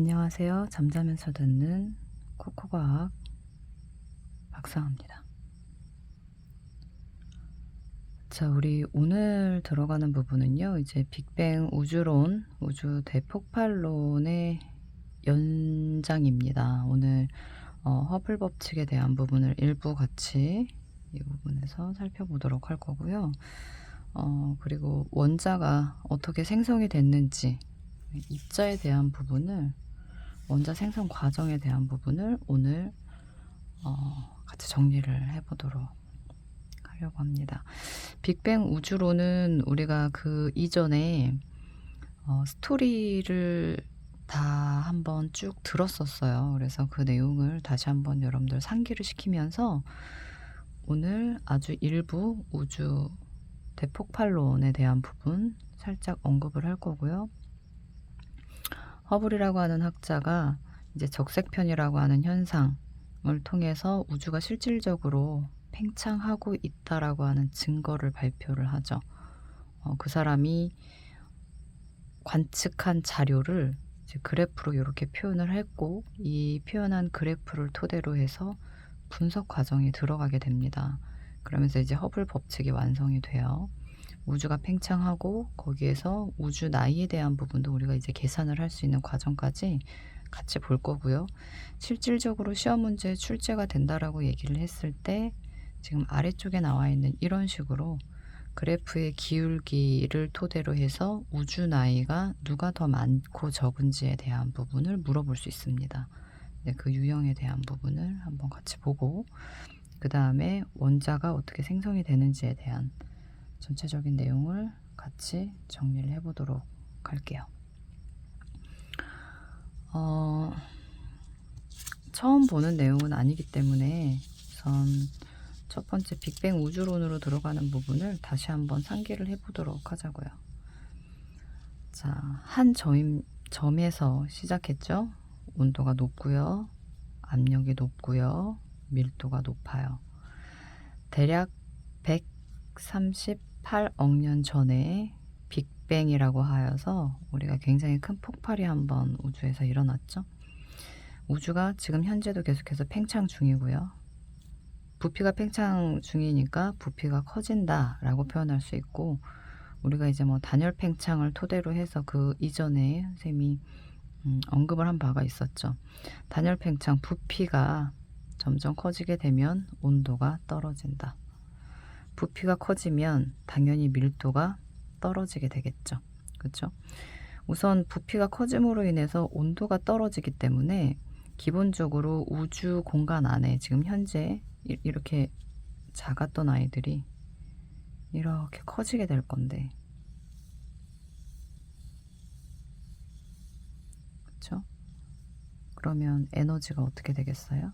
안녕하세요. 잠자면서 듣는 코코과학 박사입니다. 자, 우리 오늘 들어가는 부분은요, 이제 빅뱅 우주론, 우주 대폭발론의 연장입니다. 오늘 허블 법칙에 대한 부분을 일부 같이 이 부분에서 살펴보도록 할 거고요. 그리고 원자가 어떻게 생성이 됐는지, 입자에 대한 부분을, 원자 생성 과정에 대한 부분을 오늘 같이 정리를 해보도록 하려고 합니다. 빅뱅 우주론은 우리가 그 이전에 스토리를 다 한번 쭉 들었었어요. 그래서 그 내용을 다시 한번 여러분들 상기를 시키면서 오늘 아주 일부 우주 대폭발론에 대한 부분 살짝 언급을 할 거고요. 허블이라고 하는 학자가 이제 적색편이라고 하는 현상을 통해서 우주가 실질적으로 팽창하고 있다라고 하는 증거를 발표를 하죠. 그 사람이 관측한 자료를 이제 그래프로 이렇게 표현을 했고, 이 표현한 그래프를 토대로 해서 분석 과정에 들어가게 됩니다. 그러면서 이제 허블 법칙이 완성이 돼요. 우주가 팽창하고 거기에서 우주 나이에 대한 부분도 우리가 이제 계산을 할 수 있는 과정까지 같이 볼 거고요. 실질적으로 시험 문제에 출제가 된다라고 얘기를 했을 때 지금 아래쪽에 나와 있는 이런 식으로 그래프의 기울기를 토대로 해서 우주 나이가 누가 더 많고 적은지에 대한 부분을 물어볼 수 있습니다. 네, 그 유형에 대한 부분을 한번 같이 보고, 그 다음에 원자가 어떻게 생성이 되는지에 대한 전체적인 내용을 같이 정리를 해보도록 할게요. 처음 보는 내용은 아니기 때문에 우선 첫 번째 빅뱅 우주론으로 들어가는 부분을 다시 한번 상기를 해보도록 하자고요. 자, 한 점에서 시작했죠. 온도가 높고요, 압력이 높고요, 밀도가 높아요. 대략 138억 년 전에 빅뱅이라고 하여서 우리가 굉장히 큰 폭발이 한번 우주에서 일어났죠. 우주가 지금 현재도 계속해서 팽창 중이고요. 부피가 팽창 중이니까 부피가 커진다라고 표현할 수 있고, 우리가 이제 뭐 단열 팽창을 토대로 해서 그 이전에 선생님이 언급을 한 바가 있었죠. 단열 팽창, 부피가 점점 커지게 되면 온도가 떨어진다. 부피가 커지면 당연히 밀도가 떨어지게 되겠죠. 그렇죠? 우선 부피가 커짐으로 인해서 온도가 떨어지기 때문에 기본적으로 우주 공간 안에 지금 현재 이렇게 작았던 아이들이 이렇게 커지게 될 건데, 그렇죠? 그러면 에너지가 어떻게 되겠어요?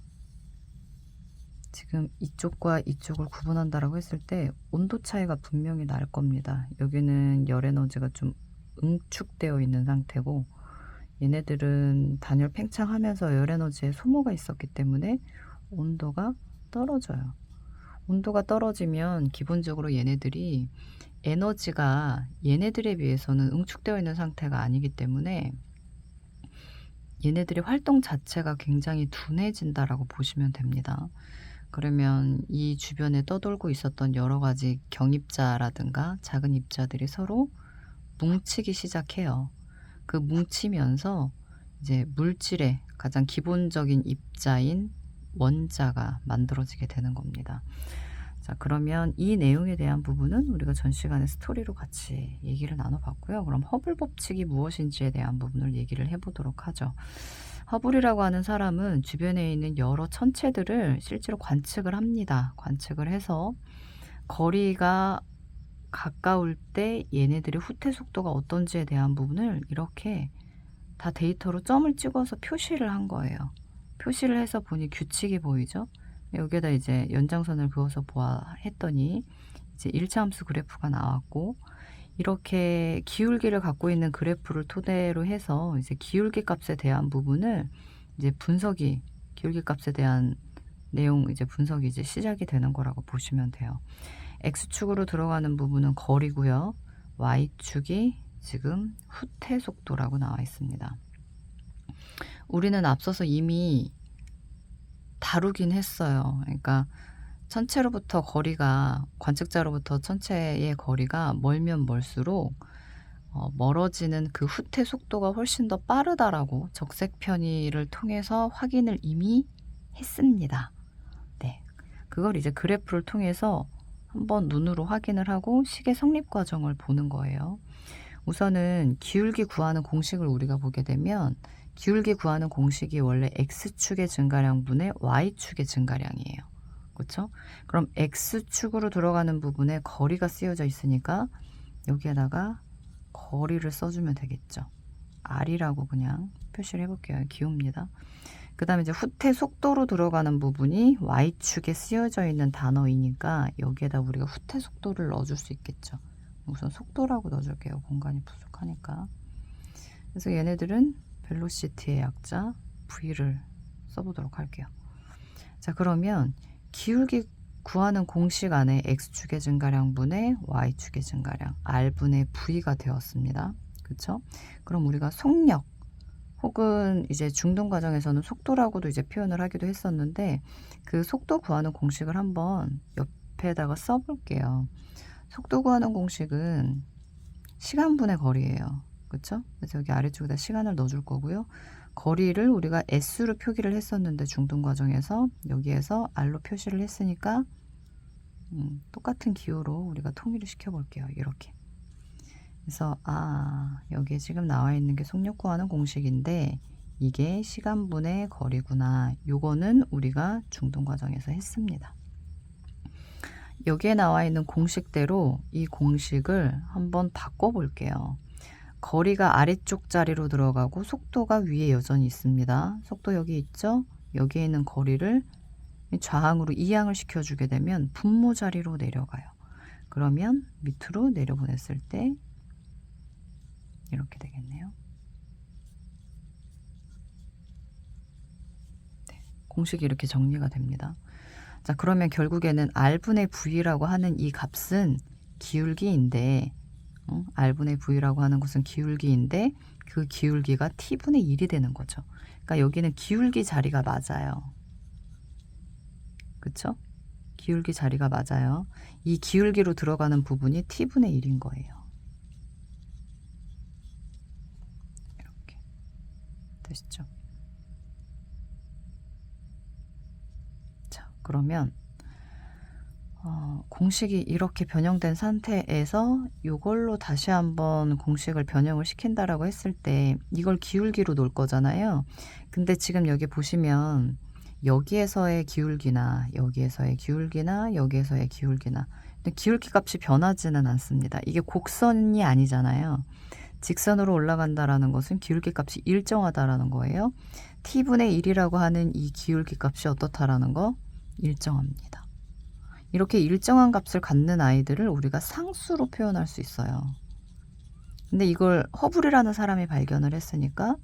지금 이쪽과 이쪽을 구분한다라고 했을 때 온도 차이가 분명히 날 겁니다. 여기는 열 에너지가 좀 응축되어 있는 상태고, 얘네들은 단열 팽창하면서 열 에너지의 소모가 있었기 때문에 온도가 떨어져요. 온도가 떨어지면 기본적으로 얘네들이 에너지가 얘네들에 비해서는 응축되어 있는 상태가 아니기 때문에 얘네들의 활동 자체가 굉장히 둔해진다라고 보시면 됩니다. 그러면 이 주변에 떠돌고 있었던 여러 가지 경입자라든가 작은 입자들이 서로 뭉치기 시작해요. 그 뭉치면서 이제 물질의 가장 기본적인 입자인 원자가 만들어지게 되는 겁니다. 자, 그러면 이 내용에 대한 부분은 우리가 전 시간에 스토리로 같이 얘기를 나눠봤고요. 그럼 허블 법칙이 무엇인지에 대한 부분을 얘기를 해보도록 하죠. 허블이라고 하는 사람은 주변에 있는 여러 천체들을 실제로 관측을 합니다. 관측을 해서 거리가 가까울 때 얘네들의 후퇴 속도가 어떤지에 대한 부분을 이렇게 다 데이터로 점을 찍어서 표시를 한 거예요. 표시를 해서 보니 규칙이 보이죠. 여기에다 이제 연장선을 그어서 했더니 이제 1차 함수 그래프가 나왔고, 이렇게 기울기를 갖고 있는 그래프를 토대로 해서 이제 기울기 값에 대한 부분을 이제 기울기 값에 대한 내용 이제 분석이 이제 시작이 되는 거라고 보시면 돼요. X축으로 들어가는 부분은 거리고요. Y축이 지금 후퇴 속도라고 나와 있습니다. 우리는 앞서서 이미 다루긴 했어요. 그러니까 천체로부터 거리가, 관측자로부터 천체의 거리가 멀면 멀수록 멀어지는 그 후퇴 속도가 훨씬 더 빠르다라고 적색 편의를 통해서 확인을 이미 했습니다. 네, 그걸 이제 그래프를 통해서 한번 눈으로 확인을 하고 식의 성립 과정을 보는 거예요. 우선은 기울기 구하는 공식을 우리가 보게 되면, 기울기 구하는 공식이 원래 x축의 증가량분의 y축의 증가량이에요. 그렇죠? 그럼 x축으로 들어가는 부분에 거리가 쓰여져 있으니까 여기에다가 거리를 써주면 되겠죠. r이라고 그냥 표시를 해볼게요. 기울입니다. 그 다음에 이제 후퇴 속도로 들어가는 부분이 y축에 쓰여져 있는 단어이니까 여기에다 우리가 후퇴 속도를 넣어줄 수 있겠죠. 우선 속도라고 넣어줄게요. 공간이 부족하니까. 그래서 얘네들은 벨로시티의 약자 v를 써보도록 할게요. 자, 그러면 기울기 구하는 공식 안에 x축의 증가량분의 y축의 증가량 r분의 v가 되었습니다. 그렇죠? 그럼 우리가 속력 혹은 이제 중등 과정에서는 속도라고도 이제 표현을 하기도 했었는데, 그 속도 구하는 공식을 한번 옆에다가 써볼게요. 속도 구하는 공식은 시간분의 거리예요. 그렇죠? 그래서 여기 아래쪽에다 시간을 넣어줄 거고요. 거리를 우리가 s로 표기를 했었는데 중등 과정에서 여기에서 r로 표시를 했으니까 똑같은 기호로 우리가 통일을 시켜 볼게요. 이렇게. 그래서 여기에 지금 나와 있는 게 속력 구하는 공식인데 이게 시간분의 거리구나. 요거는 우리가 중등 과정에서 했습니다. 여기에 나와 있는 공식대로 이 공식을 한번 바꿔 볼게요. 거리가 아래쪽 자리로 들어가고 속도가 위에 여전히 있습니다. 속도 여기 있죠? 여기에 있는 거리를 좌항으로 이항을 시켜주게 되면 분모 자리로 내려가요. 그러면 밑으로 내려보냈을 때 이렇게 되겠네요. 네, 공식이 이렇게 정리가 됩니다. 자, 그러면 결국에는 r분의 v라고 하는 이 값은 기울기인데, r분의 v라고 하는 것은 기울기인데 그 기울기가 t분의 1이 되는 거죠. 그러니까 여기는 기울기 자리가 맞아요. 그쵸? 기울기 자리가 맞아요. 이 기울기로 들어가는 부분이 t분의 1인 거예요. 이렇게 되시죠? 자, 그러면 공식이 이렇게 변형된 상태에서 이걸로 다시 한번 공식을 변형을 시킨다라고 했을 때 이걸 기울기로 놓을 거잖아요. 근데 지금 여기 보시면 여기에서의 기울기나 여기에서의 기울기나 여기에서의 기울기나, 근데 기울기 값이 변하지는 않습니다. 이게 곡선이 아니잖아요. 직선으로 올라간다라는 것은 기울기 값이 일정하다라는 거예요. t분의 1이라고 하는 이 기울기 값이 어떻다라는 거? 일정합니다. 이렇게 일정한 값을 갖는 아이들을 우리가 상수로 표현할 수 있어요. 근데 이걸 허블이라는 사람이 발견을 했으니까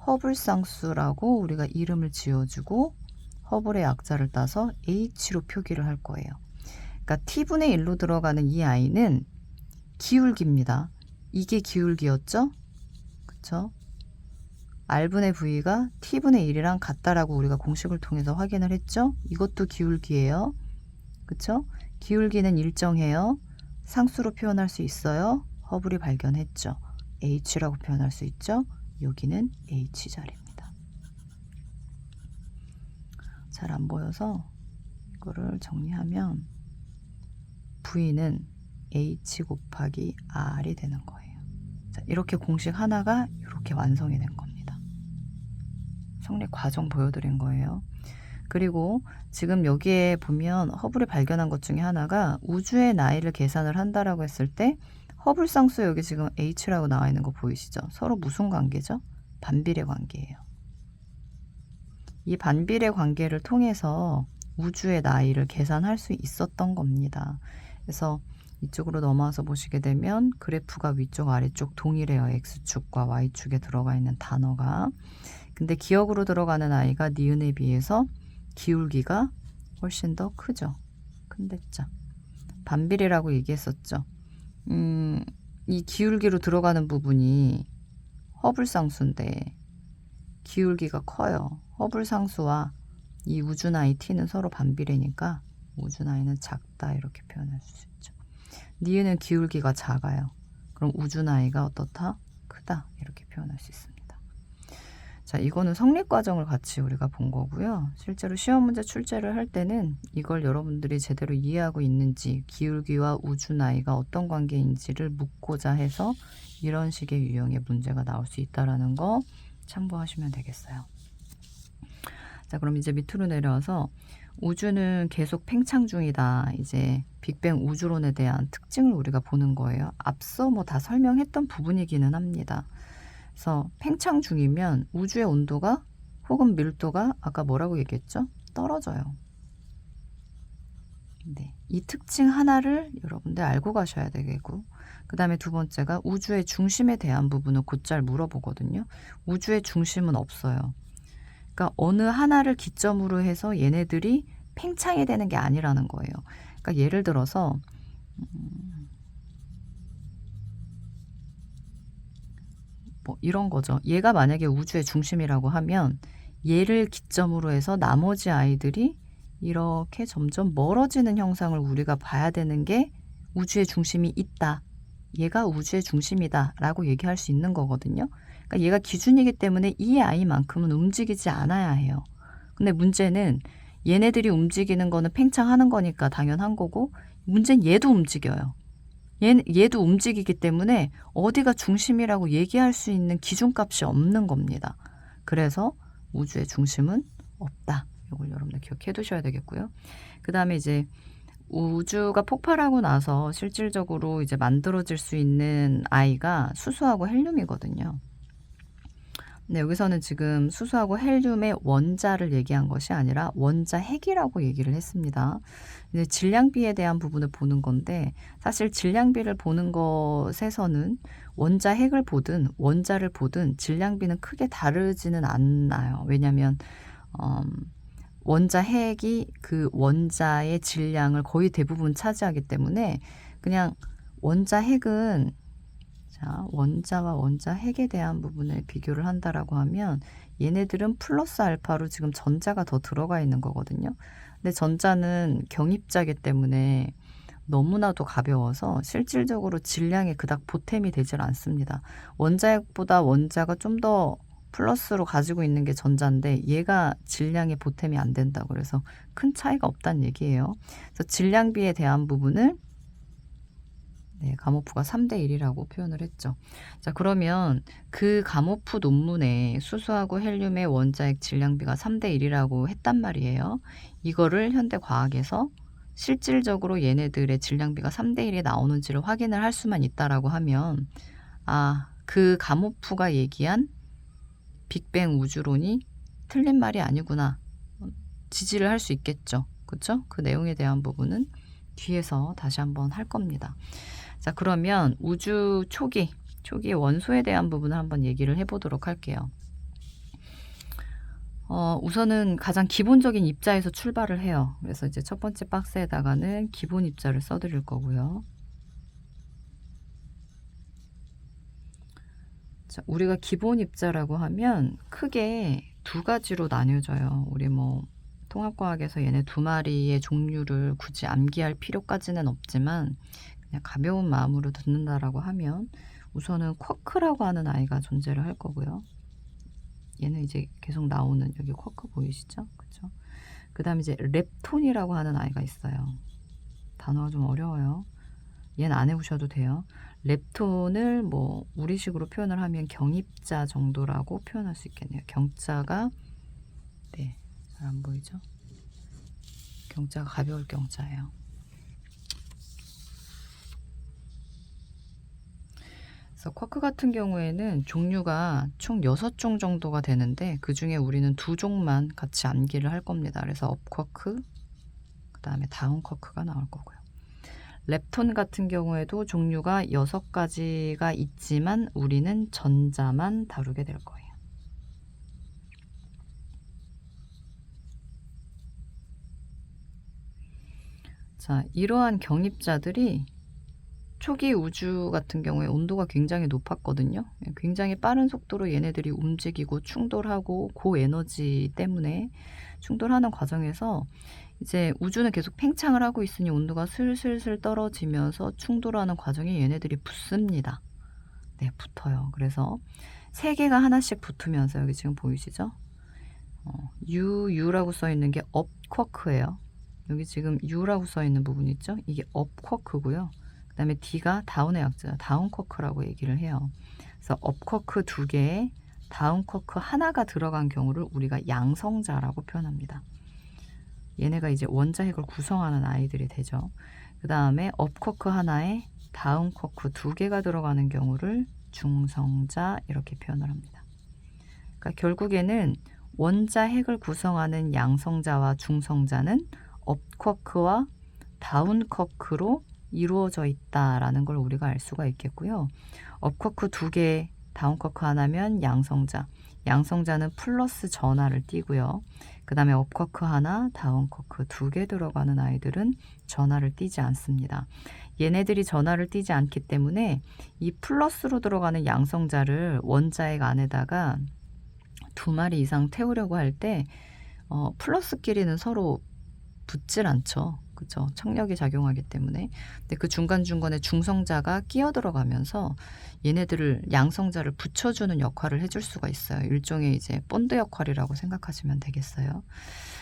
허블상수라고 우리가 이름을 지어주고 허블의 약자를 따서 h로 표기를 할 거예요. 그러니까 t분의 1로 들어가는 이 아이는 기울기입니다. 이게 기울기였죠? 그쵸? r분의 v가 t분의 1이랑 같다라고 우리가 공식을 통해서 확인을 했죠? 이것도 기울기예요. 그쵸? 기울기는 일정해요. 상수로 표현할 수 있어요. 허블이 발견했죠. h라고 표현할 수 있죠. 여기는 h자리입니다. 잘 안 보여서 이거를 정리하면 v는 h 곱하기 r이 되는 거예요. 자, 이렇게 공식 하나가 이렇게 완성이 된 겁니다. 성립 과정 보여드린 거예요. 그리고 지금 여기에 보면 허블이 발견한 것 중에 하나가 우주의 나이를 계산을 한다라고 했을 때 허블 상수 여기 지금 h라고 나와 있는 거 보이시죠? 서로 무슨 관계죠? 반비례 관계예요. 이 반비례 관계를 통해서 우주의 나이를 계산할 수 있었던 겁니다. 그래서 이쪽으로 넘어와서 보시게 되면 그래프가 위쪽 아래쪽 동일해요. x축과 y축에 들어가 있는 단어가. 근데 기억으로 들어가는 아이가 니은에 비해서 기울기가 훨씬 더 크죠. 큰댔죠. 반비례라고 얘기했었죠. 이 기울기로 들어가는 부분이 허블상수인데 기울기가 커요. 허블 상수와 이 우주나이 t는 서로 반비례니까 우주나이는 작다 이렇게 표현할 수 있죠. 니은은 기울기가 작아요. 그럼 우주나이가 어떻다? 크다 이렇게 표현할 수 있습니다. 자, 이거는 성립 과정을 같이 우리가 본 거고요. 실제로 시험 문제 출제를 할 때는 이걸 여러분들이 제대로 이해하고 있는지, 기울기와 우주 나이가 어떤 관계인지를 묻고자 해서 이런 식의 유형의 문제가 나올 수 있다라는 거 참고하시면 되겠어요. 자, 그럼 이제 밑으로 내려와서 우주는 계속 팽창 중이다. 이제 빅뱅 우주론에 대한 특징을 우리가 보는 거예요. 앞서 뭐 다 설명했던 부분이기는 합니다. 그래서 팽창 중이면 우주의 온도가 혹은 밀도가 아까 뭐라고 얘기했죠? 떨어져요. 네, 이 특징 하나를 여러분들 알고 가셔야 되겠고, 그 다음에 두 번째가 우주의 중심에 대한 부분을 곧잘 물어보거든요. 우주의 중심은 없어요. 그러니까 어느 하나를 기점으로 해서 얘네들이 팽창이 되는 게 아니라는 거예요. 그러니까 예를 들어서 뭐 이런 거죠. 얘가 만약에 우주의 중심이라고 하면 얘를 기점으로 해서 나머지 아이들이 이렇게 점점 멀어지는 형상을 우리가 봐야 되는 게 우주의 중심이 있다. 얘가 우주의 중심이다 라고 얘기할 수 있는 거거든요. 그러니까 얘가 기준이기 때문에 이 아이만큼은 움직이지 않아야 해요. 근데 문제는 얘네들이 움직이는 거는 팽창하는 거니까 당연한 거고, 문제는 얘도 움직여요. 얘도 움직이기 때문에 어디가 중심이라고 얘기할 수 있는 기준값이 없는 겁니다. 그래서 우주의 중심은 없다. 이걸 여러분들 기억해 두셔야 되겠고요. 그 다음에 이제 우주가 폭발하고 나서 실질적으로 이제 만들어질 수 있는 아이가 수소하고 헬륨이거든요. 근데 여기서는 지금 수소하고 헬륨의 원자를 얘기한 것이 아니라 원자 핵이라고 얘기를 했습니다. 이제 질량비에 대한 부분을 보는 건데, 사실 질량비를 보는 것에서는 원자 핵을 보든 원자를 보든 질량비는 크게 다르지는 않아요. 왜냐하면 원자 핵이 그 원자의 질량을 거의 대부분 차지하기 때문에 그냥 원자 핵은, 자, 원자와 원자 핵에 대한 부분을 비교를 한다라고 하면 얘네들은 플러스 알파로 지금 전자가 더 들어가 있는 거거든요. 근데 전자는 경입자이기 때문에 너무나도 가벼워서 실질적으로 질량에 그닥 보탬이 되질 않습니다. 원자핵보다 원자가 좀 더 플러스로 가지고 있는 게 전자인데 얘가 질량에 보탬이 안 된다. 그래서 큰 차이가 없다는 얘기예요. 그래서 질량비에 대한 부분을 가모프가 3대 1이라고 표현을 했죠. 자, 그러면 그 가모프 논문에 수소하고 헬륨의 원자핵 질량비가 3대 1이라고 했단 말이에요. 이거를 현대과학에서 실질적으로 얘네들의 질량비가 3대 1이 나오는지를 확인을 할 수만 있다라고 하면, 그 가모프가 얘기한 빅뱅 우주론이 틀린 말이 아니구나, 지지를 할 수 있겠죠. 그렇죠? 그 내용에 대한 부분은 뒤에서 다시 한번 할 겁니다. 자, 그러면 우주 초기 원소에 대한 부분을 한번 얘기를 해보도록 할게요. 우선은 가장 기본적인 입자에서 출발을 해요. 그래서 이제 첫 번째 박스에다가는 기본 입자를 써드릴 거고요. 자, 우리가 기본 입자라고 하면 크게 두 가지로 나뉘어져요. 우리 뭐 통합과학에서 얘네 두 마리의 종류를 굳이 암기할 필요까지는 없지만 그냥 가벼운 마음으로 듣는다라고 하면 우선은 쿼크라고 하는 아이가 존재를 할 거고요. 얘는 이제 계속 나오는 여기 쿼크 보이시죠? 그쵸? 그 다음에 이제 렙톤이라고 하는 아이가 있어요. 단어가 좀 어려워요. 얘는 안 해보셔도 돼요. 렙톤을 뭐 우리식으로 표현을 하면 경입자 정도라고 표현할 수 있겠네요. 경자가 잘 안 보이죠? 경자가 가벼울 경자예요. 그래서 쿼크 같은 경우에는 종류가 총 6종 정도가 되는데 그 중에 우리는 2종만 같이 암기를 할 겁니다. 그래서 업쿼크, 그 다음에 다운 쿼크가 나올 거고요. 렙톤 같은 경우에도 종류가 6가지가 있지만 우리는 전자만 다루게 될 거예요. 자, 이러한 경입자들이 초기 우주 같은 경우에 온도가 굉장히 높았거든요. 굉장히 빠른 속도로 얘네들이 움직이고 충돌하고 고에너지 때문에 충돌하는 과정에서 이제 우주는 계속 팽창을 하고 있으니 온도가 슬슬슬 떨어지면서 충돌하는 과정에 얘네들이 붙습니다. 네, 붙어요. 그래서 세 개가 하나씩 붙으면서 여기 지금 보이시죠? U라고 써 있는 게 업쿼크예요. 여기 지금 U라고 써 있는 부분 있죠? 이게 업쿼크고요. 그 다음에 D가 다운의 약자예요. 다운쿼크라고 얘기를 해요. 그래서 업쿼크 2개에 다운쿼크 하나가 들어간 경우를 우리가 양성자라고 표현합니다. 얘네가 이제 원자핵을 구성하는 아이들이 되죠. 그 다음에 업쿼크 하나에 다운쿼크 2개가 들어가는 경우를 중성자 이렇게 표현을 합니다. 그러니까 결국에는 원자핵을 구성하는 양성자와 중성자는 업쿼크와 다운쿼크로 이루어져 있다라는 걸 우리가 알 수가 있겠고요. 업쿼크 2개, 다운쿼크 하나면 양성자. 양성자는 플러스 전하를 띠고요. 그 다음에 업쿼크 하나, 다운쿼크 2개 들어가는 아이들은 전하를 띠지 않습니다. 얘네들이 전하를 띠지 않기 때문에 이 플러스로 들어가는 양성자를 원자핵 안에다가 2마리 이상 태우려고 할 때 플러스끼리는 서로 붙질 않죠. 그죠? 청력이 작용하기 때문에. 근데 그 중간중간에 중성자가 끼어 들어가면서 얘네들을 양성자를 붙여주는 역할을 해줄 수가 있어요. 일종의 이제 본드 역할이라고 생각하시면 되겠어요.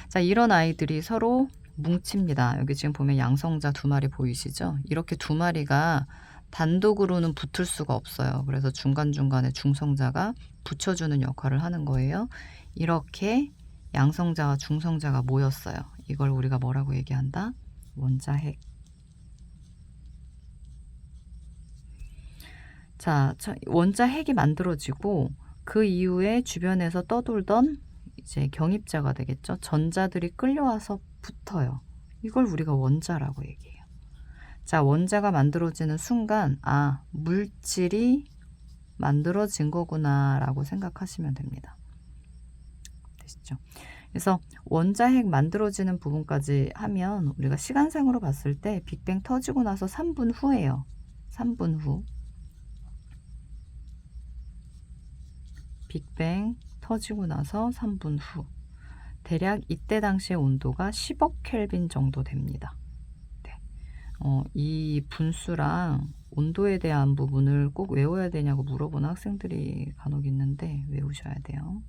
자, 이런 아이들이 서로 뭉칩니다. 여기 지금 보면 양성자 2마리 보이시죠? 이렇게 2마리가 단독으로는 붙을 수가 없어요. 그래서 중간중간에 중성자가 붙여주는 역할을 하는 거예요. 이렇게 양성자와 중성자가 모였어요. 이걸 우리가 뭐라고 얘기한다? 원자핵. 자, 원자핵이 만들어지고 그 이후에 주변에서 떠돌던 이제 경입자가 되겠죠. 전자들이 끌려와서 붙어요. 이걸 우리가 원자라고 얘기해요. 자, 원자가 만들어지는 순간 물질이 만들어진 거구나 라고 생각하시면 됩니다. 되시죠? 그래서 원자핵 만들어지는 부분까지 하면 우리가 시간상으로 봤을 때 빅뱅 터지고 나서 3분 후예요. 3분 후. 빅뱅 터지고 나서 3분 후. 대략 이때 당시의 온도가 10억 켈빈 정도 됩니다. 네. 이 분수랑 온도에 대한 부분을 꼭 외워야 되냐고 물어보는 학생들이 간혹 있는데 외우셔야 돼요.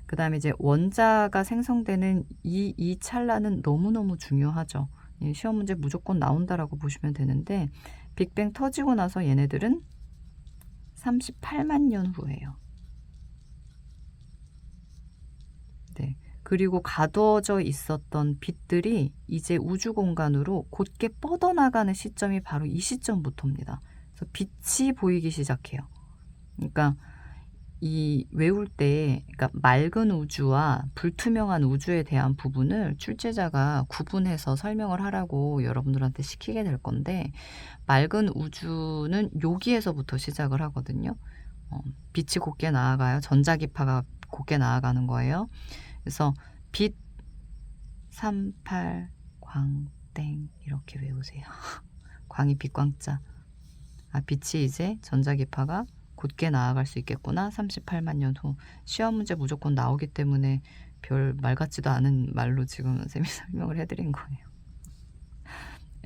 그 다음에 이제 원자가 생성되는 이 찰나는 너무너무 중요하죠. 시험 문제 무조건 나온다라고 보시면 되는데 빅뱅 터지고 나서 얘네들은 38만 년 후예요. 네. 그리고 가두어져 있었던 빛들이 이제 우주 공간으로 곧게 뻗어나가는 시점이 바로 이 시점부터입니다. 그래서 빛이 보이기 시작해요. 그러니까 이 외울 때 그러니까 맑은 우주와 불투명한 우주에 대한 부분을 출제자가 구분해서 설명을 하라고 여러분들한테 시키게 될 건데 맑은 우주는 여기에서부터 시작을 하거든요. 빛이 곧게 나아가요. 전자기파가 곧게 나아가는 거예요. 그래서 빛 38 광땡 이렇게 외우세요. 광이 빛광자. 빛이 이제 전자기파가 곧게 나아갈 수 있겠구나. 38만 년 후. 시험 문제 무조건 나오기 때문에 별 말 같지도 않은 말로 지금 쌤이 설명을 해드린 거예요.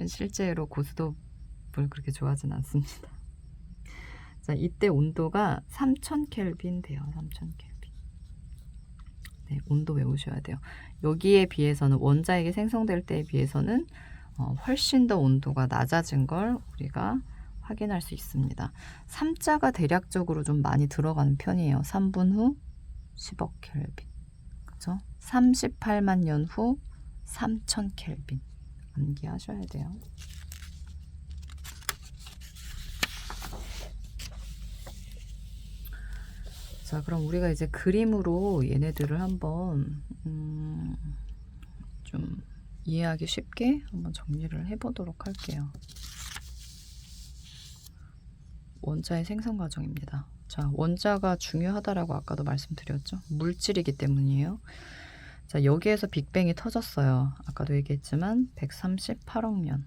실제로 고스톱을 그렇게 좋아하진 않습니다. 자, 이때 온도가 3000 켈빈 돼요. 3000 켈빈. 네, 온도 외우셔야 돼요. 여기에 비해서는 원자핵이 생성될 때에 비해서는 훨씬 더 온도가 낮아진 걸 우리가 확인할 수 있습니다. 3자가 대략적으로 좀 많이 들어가는 편이에요. 3분 후 10억 켈빈. 그죠? 38만 년 후 3000 켈빈. 암기하셔야 돼요. 자, 그럼 우리가 이제 그림으로 얘네들을 한번 좀 이해하기 쉽게 한번 정리를 해보도록 할게요. 원자의 생성 과정입니다. 자, 원자가 중요하다라고 아까도 말씀드렸죠. 물질이기 때문이에요. 자, 여기에서 빅뱅이 터졌어요. 아까도 얘기했지만 138억 년.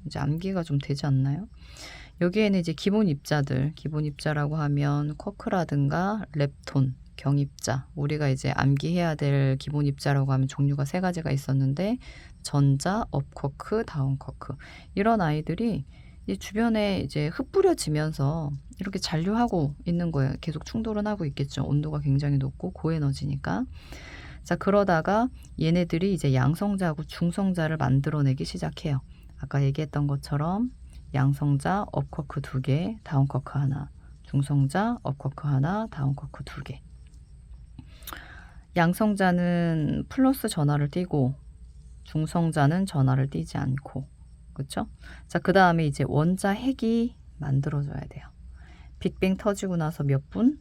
이제 암기가 좀 되지 않나요? 여기에는 이제 기본 입자들, 기본 입자라고 하면 쿼크라든가 렙톤, 경입자, 우리가 이제 암기해야 될 기본 입자라고 하면 종류가 3가지가 있었는데 전자, 업쿼크, 다운쿼크, 이런 아이들이 이 주변에 이제 흩뿌려지면서 이렇게 잔류하고 있는 거예요. 계속 충돌은 하고 있겠죠. 온도가 굉장히 높고 고에너지니까. 자, 그러다가 얘네들이 이제 양성자하고 중성자를 만들어내기 시작해요. 아까 얘기했던 것처럼 양성자, 업쿼크 2개, 다운쿼크 하나, 중성자, 업쿼크 하나, 다운쿼크 2개. 양성자는 플러스 전하를 띠고 중성자는 전하를 띠지 않고, 그쵸? 자, 그 다음에 이제 원자 핵이 만들어져야 돼요. 빅뱅 터지고 나서 몇 분?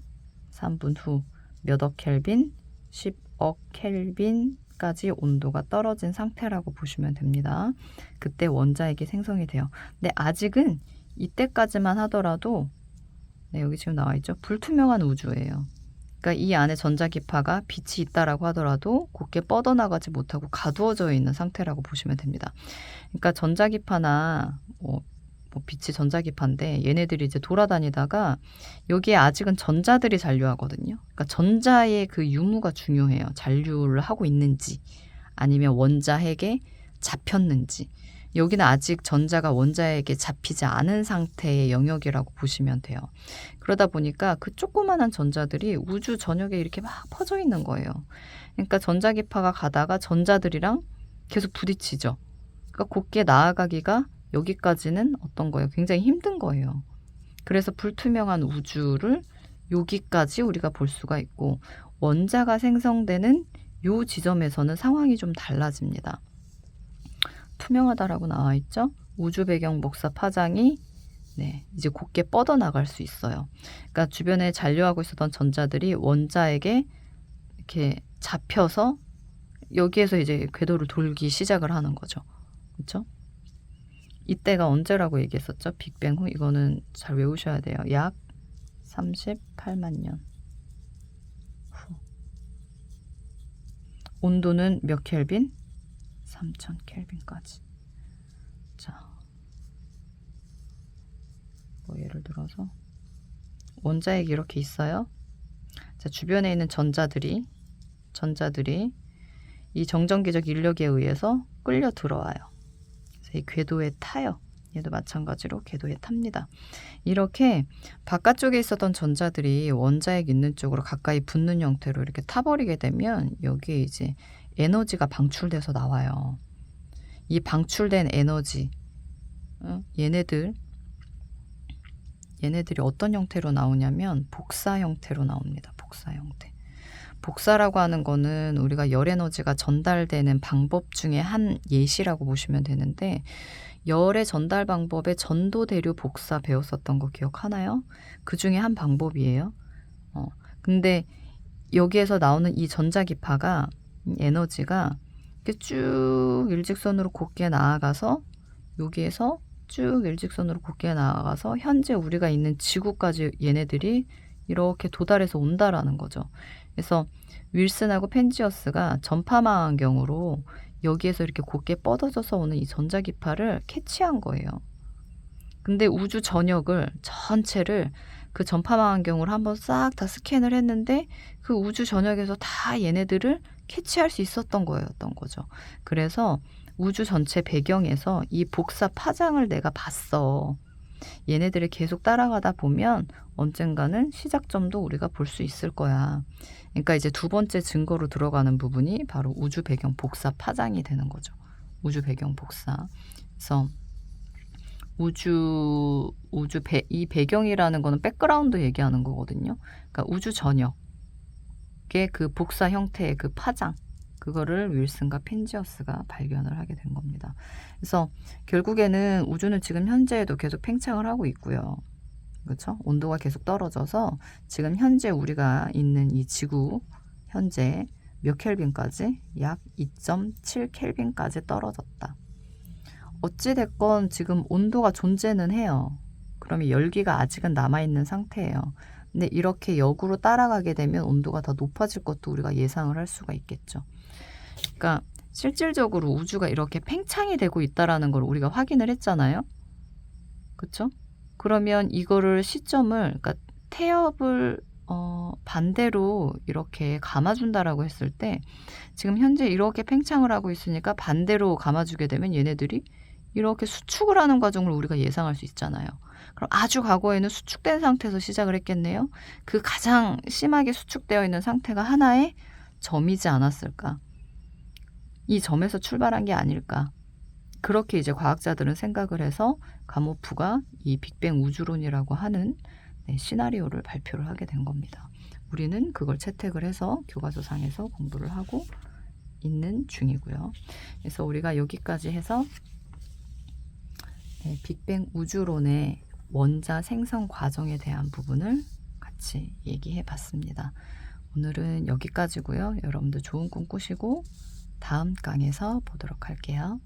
3분 후 몇억 켈빈? 10억 켈빈까지 온도가 떨어진 상태라고 보시면 됩니다. 그때 원자핵이 생성이 돼요. 근데 아직은 이때까지만 하더라도 여기 지금 나와 있죠. 불투명한 우주예요. 그러니까 이 안에 전자기파가 빛이 있다라고 하더라도 곱게 뻗어나가지 못하고 가두어져 있는 상태라고 보시면 됩니다. 그러니까 전자기파나 빛이 전자기파인데 얘네들이 이제 돌아다니다가 여기에 아직은 전자들이 잔류하거든요. 그러니까 전자의 그 유무가 중요해요. 잔류를 하고 있는지 아니면 원자핵에 잡혔는지. 여기는 아직 전자가 원자에게 잡히지 않은 상태의 영역이라고 보시면 돼요. 그러다 보니까 그 조그만한 전자들이 우주 전역에 이렇게 막 퍼져 있는 거예요. 그러니까 전자기파가 가다가 전자들이랑 계속 부딪히죠. 그러니까 곱게 나아가기가 여기까지는 어떤 거예요? 굉장히 힘든 거예요. 그래서 불투명한 우주를 여기까지 우리가 볼 수가 있고 원자가 생성되는 요 지점에서는 상황이 좀 달라집니다. 투명하다라고 나와 있죠. 우주 배경 복사 파장이 이제 곱게 뻗어나갈 수 있어요. 그러니까 주변에 잔류하고 있었던 전자들이 원자에게 이렇게 잡혀서 여기에서 이제 궤도를 돌기 시작을 하는 거죠. 그렇죠? 이때가 언제라고 얘기했었죠? 빅뱅 후. 이거는 잘 외우셔야 돼요. 약 38만 년 후. 온도는 몇 켈빈? 3000 켈빈까지. 자, 예를 들어서 원자핵이 이렇게 있어요. 자, 주변에 있는 전자들이 이 정전기적 인력에 의해서 끌려 들어와요. 그래서 이 궤도에 타요. 얘도 마찬가지로 궤도에 탑니다. 이렇게 바깥쪽에 있었던 전자들이 원자핵 있는 쪽으로 가까이 붙는 형태로 이렇게 타버리게 되면 여기에 이제 에너지가 방출돼서 나와요. 이 방출된 에너지, 얘네들이 어떤 형태로 나오냐면 복사 형태로 나옵니다. 복사 형태. 복사라고 하는 거는 우리가 열 에너지가 전달되는 방법 중에 한 예시라고 보시면 되는데, 열의 전달 방법에 전도 대류 복사 배웠었던 거 기억하나요? 그 중에 한 방법이에요. 근데 여기에서 나오는 이 전자기파가 에너지가 이렇게 쭉 일직선으로 곱게 나아가서 여기에서 쭉 일직선으로 곱게 나아가서 현재 우리가 있는 지구까지 얘네들이 이렇게 도달해서 온다라는 거죠. 그래서 윌슨하고 펜지어스가 전파망원경으로 여기에서 이렇게 곱게 뻗어져서 오는 이 전자기파를 캐치한 거예요. 근데 우주 전역을 전체를 그 전파망원경으로 한번 싹 다 스캔을 했는데 그 우주 전역에서 다 얘네들을 캐치할 수 있었던 거였던 거죠. 그래서 우주 전체 배경에서 이 복사 파장을 내가 봤어. 얘네들을 계속 따라가다 보면 언젠가는 시작점도 우리가 볼 수 있을 거야. 그러니까 이제 두 번째 증거로 들어가는 부분이 바로 우주 배경 복사 파장이 되는 거죠. 우주 배경 복사. 그래서 이 배경이라는 거는 백그라운드 얘기하는 거거든요. 그러니까 우주 전역의 그 복사 형태의 그 파장, 그거를 윌슨과 펜지어스가 발견을 하게 된 겁니다. 그래서 결국에는 우주는 지금 현재에도 계속 팽창을 하고 있고요. 그렇죠? 온도가 계속 떨어져서 지금 현재 우리가 있는 이 지구 현재 몇 켈빈까지? 약 2.7 켈빈까지 떨어졌다. 어찌됐건 지금 온도가 존재는 해요. 그러면 열기가 아직은 남아있는 상태예요. 근데 이렇게 역으로 따라가게 되면 온도가 더 높아질 것도 우리가 예상을 할 수가 있겠죠. 그러니까 실질적으로 우주가 이렇게 팽창이 되고 있다라는 걸 우리가 확인을 했잖아요. 그렇죠? 그러면 이거를 시점을, 그러니까 태엽을 반대로 이렇게 감아준다라고 했을 때, 지금 현재 이렇게 팽창을 하고 있으니까 반대로 감아주게 되면 얘네들이 이렇게 수축을 하는 과정을 우리가 예상할 수 있잖아요. 그럼 아주 과거에는 수축된 상태에서 시작을 했겠네요. 그 가장 심하게 수축되어 있는 상태가 하나의 점이지 않았을까? 이 점에서 출발한 게 아닐까? 그렇게 이제 과학자들은 생각을 해서 가모프가 이 빅뱅 우주론이라고 하는 시나리오를 발표를 하게 된 겁니다. 우리는 그걸 채택을 해서 교과서상에서 공부를 하고 있는 중이고요. 그래서 우리가 여기까지 해서 빅뱅 우주론의 원자 생성 과정에 대한 부분을 같이 얘기해 봤습니다. 오늘은 여기까지고요. 여러분들 좋은 꿈 꾸시고 다음 강에서 보도록 할게요.